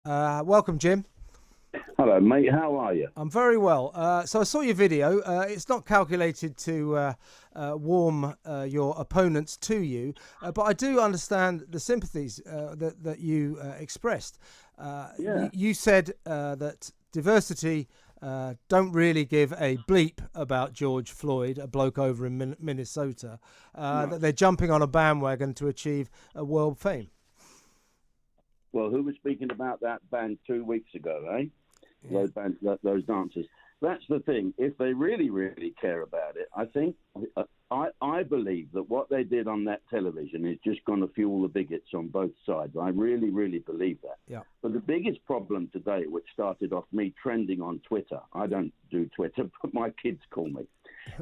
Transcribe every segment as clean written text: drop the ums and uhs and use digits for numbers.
Welcome, Jim. Hello, mate. How are you? I'm very well. So I saw your video. It's not calculated to warm your opponents to you, but I do understand the sympathies that you expressed. Yeah. You said that diversity don't really give a bleep about George Floyd, a bloke over in Minnesota, that they're jumping on a bandwagon to achieve a world fame. Well, who was speaking about that band 2 weeks ago, eh? Yeah. Those dancers. That's the thing. If they really, really care about it, I think, I believe that what they did on that television is just going to fuel the bigots on both sides. I really, really believe that. Yeah. But the biggest problem today, which started off me trending on Twitter, I don't do Twitter, but my kids call me,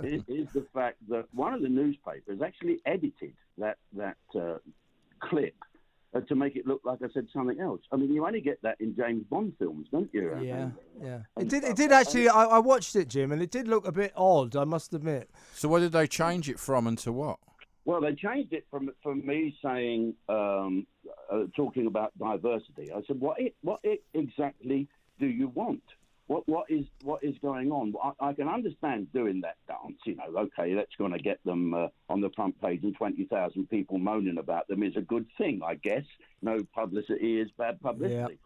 is the fact that one of the newspapers actually edited that clip to make it look like I said something else. I mean, you only get that in James Bond films, don't you? Yeah. It did actually. I watched it, Jim, and it did look a bit odd, I must admit. So what did they change it from and to what? Well, they changed it from me saying, talking about diversity. I said, what exactly do you want? What is going on? I can understand doing that dance, okay, that's going to get them on the front page and 20,000 people moaning about them is a good thing, I guess. No publicity is bad publicity.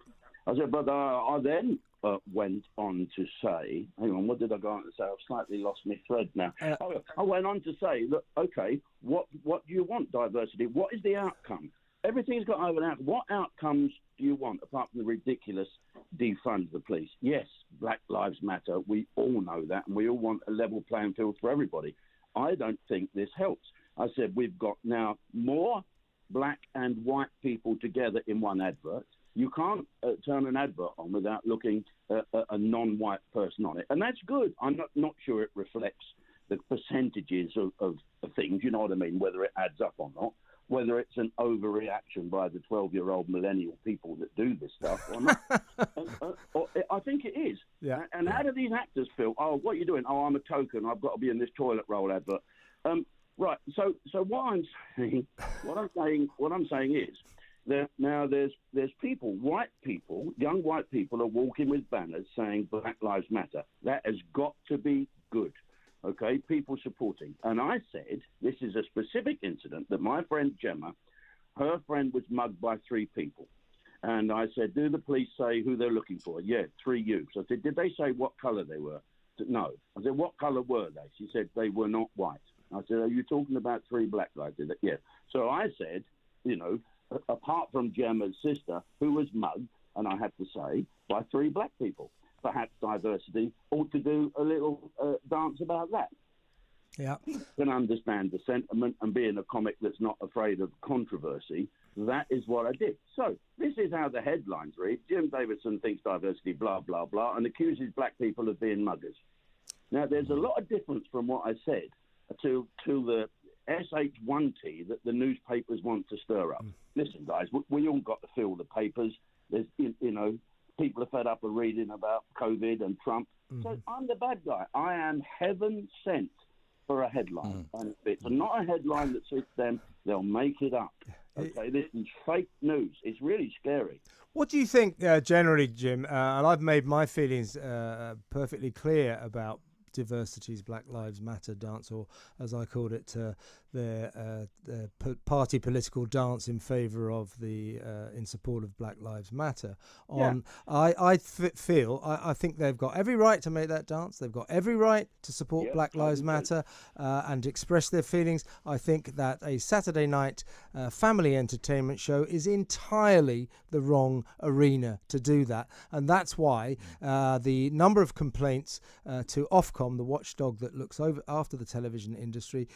Yeah. I said, but I then went on to say, hang on, what did I go on to say? I've slightly lost my thread now. I went on to say, look, okay, what do you want, diversity? What is the outcome? Everything's got over that. What outcomes do you want apart from the ridiculous defund the police? Yes, Black Lives Matter. We all know that, and we all want a level playing field for everybody. I don't think this helps. I said we've got now more black and white people together in one advert. You can't turn an advert on without looking at a non-white person on it, and that's good. I'm not sure it reflects the percentages of things, you know what I mean, whether it adds up or not. Whether it's an overreaction by the 12-year-old millennial people that do this stuff or not. I think it is. Yeah. And how do these actors feel? Oh, what are you doing? Oh, I'm a token. I've got to be in this toilet roll advert. Right. So what I'm saying is that now there's people, white people, young white people are walking with banners saying Black Lives Matter. That has got to be good. Okay, people supporting. And I said, this is a specific incident that my friend Gemma, her friend was mugged by 3 people. And I said, do the police say who they're looking for? Yeah, 3 youths. I said, did they say what colour they were? No. I said, what colour were they? She said, they were not white. I said, are you talking about 3 black guys? Yeah. So I said, apart from Gemma's sister, who was mugged, and I have to say, by 3 black people. Perhaps diversity ought to do a little dance about that. Yeah. Can understand the sentiment, and being a comic that's not afraid of controversy, that is what I did. So this is how the headlines read. Jim Davidson thinks diversity, blah, blah, blah, and accuses black people of being muggers. Now, there's a lot of difference from what I said to the SH1T that the newspapers want to stir up. Listen, guys, we all got to fill the papers. There's, people are fed up of reading about COVID and Trump. So I'm the bad guy. I am heaven sent for a headline. And if it's not a headline that suits them, they'll make it up. Okay, this is fake news. It's really scary. What do you think generally, Jim? And I've made my feelings perfectly clear about diversity's Black Lives Matter dance, or as I called it, their party political dance in favour of in support of Black Lives Matter. I think they've got every right to make that dance. They've got every right to support Black Lives Matter and express their feelings. I think that a Saturday night family entertainment show is entirely the wrong arena to do that, and that's why the number of complaints to Ofcom, the watchdog that looks over after the television industry,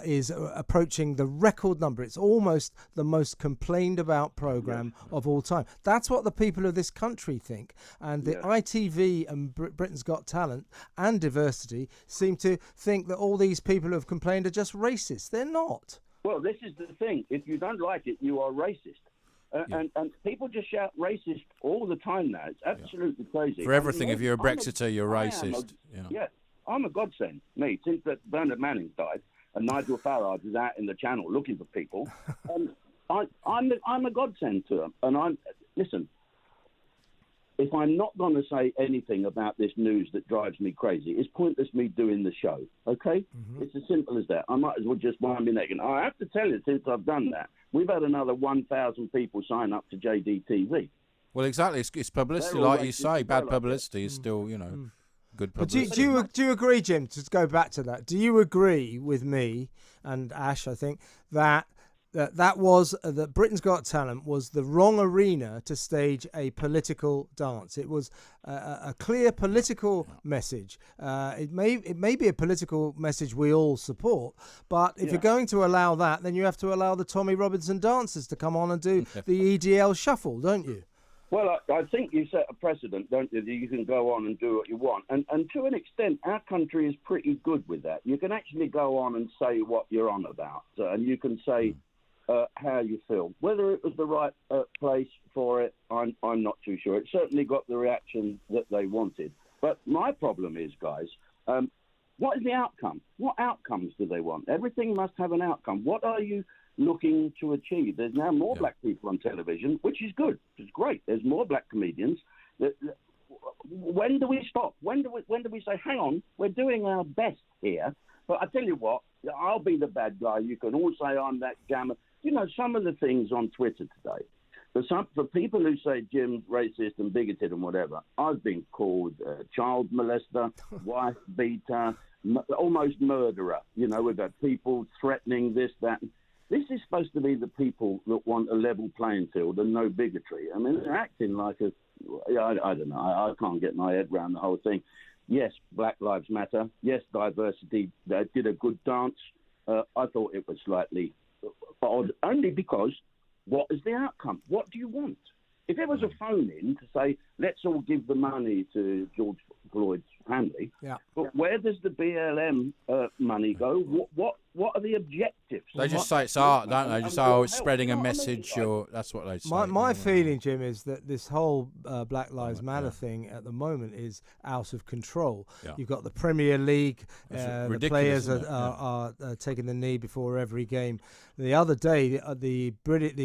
is approaching the record number. It's almost the most complained about program of all time. That's what the people of this country think, and the ITV and Britain's Got Talent and Diversity seem to think that all these people who have complained are just racist. They're not. Well, this is the thing. If you don't like it, you are racist. And people just shout racist all the time now. It's absolutely crazy. For everything, if you're a Brexiter, you're racist. I'm a godsend. Me, since that Bernard Manning died and Nigel Farage is out in the channel looking for people, I'm a godsend to them. And listen, if I'm not going to say anything about this news that drives me crazy, it's pointless me doing the show, okay? Mm-hmm. It's as simple as that. I might as well just wind me neck. And I have to tell you, since I've done that, we've had another 1,000 people sign up to JDTV. Well, exactly. It's publicity, like you say. Bad publicity is still, good publicity. But do you agree, Jim, to go back to that, do you agree with me and Ash, I think, that Britain's Got Talent was the wrong arena to stage a political dance? It was a clear political message. It may be a political message we all support, but if you're going to allow that, then you have to allow the Tommy Robinson dancers to come on and do the EDL shuffle, don't you? Well, I think you set a precedent, don't you, that you can go on and do what you want. And to an extent, our country is pretty good with that. You can actually go on and say what you're on about, and you can say how you feel. Whether it was the right place for it, I'm not too sure. It certainly got the reaction that they wanted. But my problem is, guys, what is the outcome? What outcomes do they want? Everything must have an outcome. What are you looking to achieve? There's now more black people on television, which is good. It's great. There's more black comedians. When do we stop? When do we say, hang on, we're doing our best here? But I tell you what, I'll be the bad guy. You can all say I'm that jammer. You know, some of the things on Twitter today, for people who say Jim's racist and bigoted and whatever, I've been called child molester, wife beater, almost murderer. You know, we've had people threatening this, that. This is supposed to be the people that want a level playing field and no bigotry. I mean, they're acting like I don't know. I can't get my head around the whole thing. Yes, Black Lives Matter. Yes, diversity. They did a good dance. I thought it was slightly odd, only because what is the outcome? What do you want? If it was a phone-in to say, let's all give the money to George Floyd's family, but where does the BLM money go? What are the objectives? They just say it's art, don't they? Just say, it's spreading a message, or that's what they say. My feeling, Jim, is that this whole Black Lives Matter thing at the moment is out of control. Yeah. You've got the Premier League, the players are taking the knee before every game. The other day, the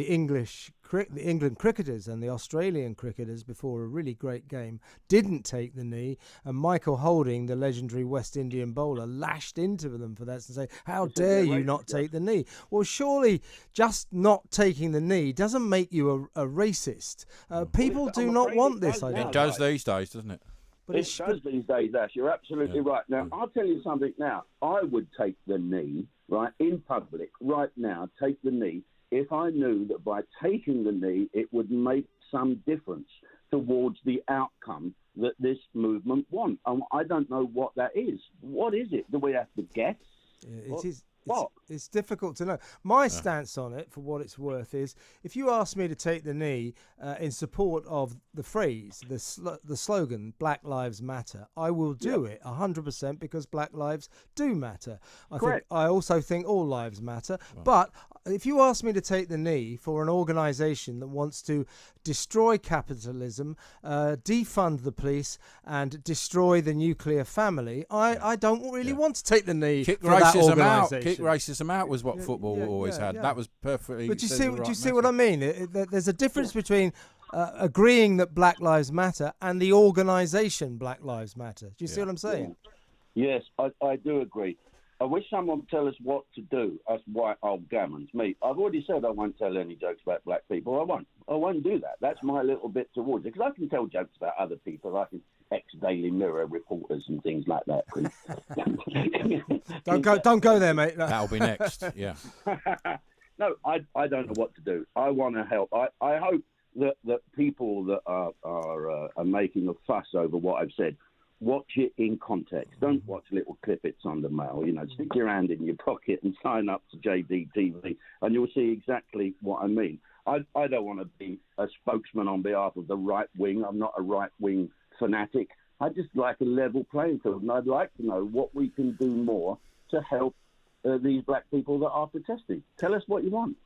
England cricketers and the Australian cricketers, before a really great game, didn't take the knee, and Michael Holding, the legendary West Indian bowler, lashed into them for that and say, how dare you not take the knee? Well, surely just not taking the knee doesn't make you a racist. People do not want this. It does these days, doesn't it? But it does these days, Ash. You're absolutely right. Now, I'll tell you something now. I would take the knee, right, in public, right now, take the knee, if I knew that by taking the knee, it would make some difference towards the outcome that this movement wants. I don't know what that is. What is it? Do we have to guess? It is. It's difficult to know. My stance on it, for what it's worth, is if you ask me to take the knee in support of the phrase, the slogan, Black Lives Matter, I will do it 100% because Black lives do matter. I also think all lives matter. Right. But if you ask me to take the knee for an organisation that wants to destroy capitalism, defund the police and destroy the nuclear family, I don't really want to take the knee for that organisation. Kick racism out was what football always had. That was perfectly. But do you see what I mean? There's a difference between agreeing that Black Lives Matter and the organisation Black Lives Matter. Do you see what I'm saying? Yes, I do agree. I wish someone would tell us what to do. That's white old gammons. Me, I've already said I won't tell any jokes about black people. I won't do that. That's my little bit towards it. Because I can tell jokes about other people. I can ex-Daily Mirror reporters and things like that. Don't go there, mate. That'll be next. Yeah. No, I don't know what to do. I want to help. I hope that people that are making a fuss over what I've said, watch it in context. Don't watch little clippets on the mail. You know, stick your hand in your pocket and sign up to JDTV, and you'll see exactly what I mean. I don't want to be a spokesman on behalf of the right wing. I'm not a right wing fanatic. I just like a level playing field, and I'd like to know what we can do more to help these black people that are protesting. Tell us what you want.